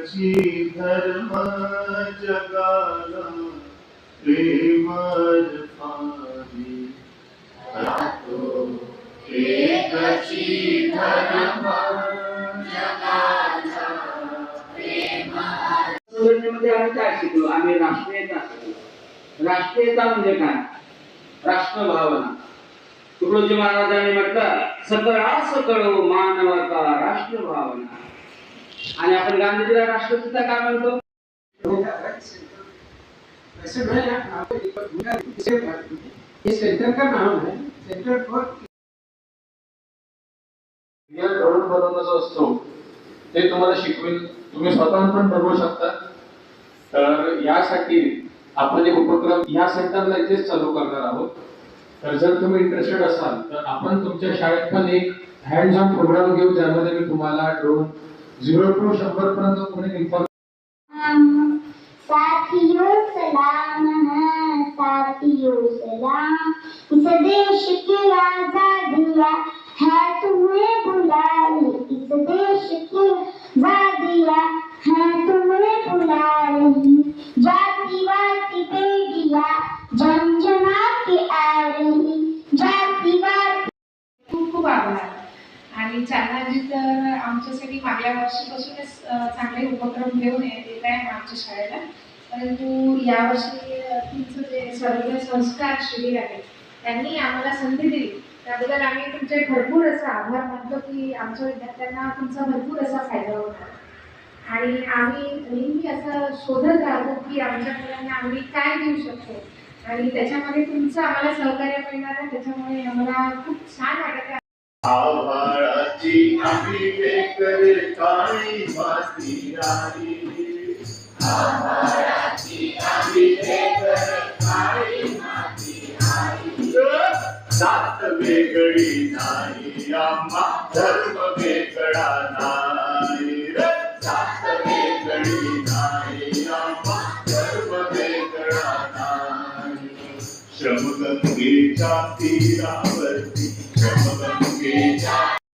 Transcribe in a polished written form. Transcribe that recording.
एकची धर्म जगाला प्रेमर पावी एकची धर्म जगाला प्रेमर. संघटनेमध्ये आम्ही काय शिकलो? आम्ही राष्ट्रीयता शिकलो. राष्ट्रीयता म्हणजे काय? राष्ट्रभावना. तुकडोजी महाराजांनी म्हटलं सकळास कळो मानवता राष्ट्रभावना. आणि आपण गांधीजीला राष्ट्रपिता का म्हणतो? सेंटर का नाम है, सेंटर फॉर ड्रोन बनवणं जो असतो ते तुम्हाला शिकवेल. तुम्ही स्वतः पण बनवू शकता. तर यासाठी आपण एक उपक्रम या सेंटरला इथेच चालू करणार आहोत. तर जर तुम्ही इंटरेस्टेड असाल तर आपण तुमच्या शाळेत पण एक हँड्स ऑन प्रोग्राम घेऊ, ज्यामध्ये मी तुम्हाला ड्रोन 0 to 100 पर्यंत पूर्ण इन्फॉर्मेशन. साथियों सलाम है, साथियों सलाम. इस देश की आजादियाँ है तुम्हें बुलाई, इस देश की आजादियाँ है तुम्हें बुला रही. जातिवादी बेड़ियाँ झंझना के आ रही, जातिवादी. खूप खूप आभार. आणि चांगलाजी तर आमच्यासाठी मागल्या वर्षीपासूनच चांगले उपक्रम घेऊन येत आहे आमच्या शाळेला. परंतु यावर्षी तुमचं जे सर्व संस्कार शिबिर आहे त्यांनी आम्हाला संधी दिली, त्याबद्दल आम्ही तुमचे भरपूर असा आभार मानतो की आमच्या विद्यार्थ्यांना तुमचा भरपूर असा फायदा होणार. आणि आम्ही नेहमी असं शोधत राहतो की आमच्या मुलांना आम्ही काय देऊ शकतो, आणि त्याच्यामध्ये तुमचं आम्हाला सहकार्य मिळणार आहे. त्याच्यामुळे आम्हाला खूप छान वाटत आहे. आभाळाची आम्ही बेकर काळी माती राही, आभाळाची आम्ही बेकर काळी माती राही. जात वेगळी नाही आम्हा धर्म वेगळा नाही, जात वेगळी नाही आम्हा धर्म वेगळा नाही. श्रमगंगेच्या तीरावरती, श्रमगंगे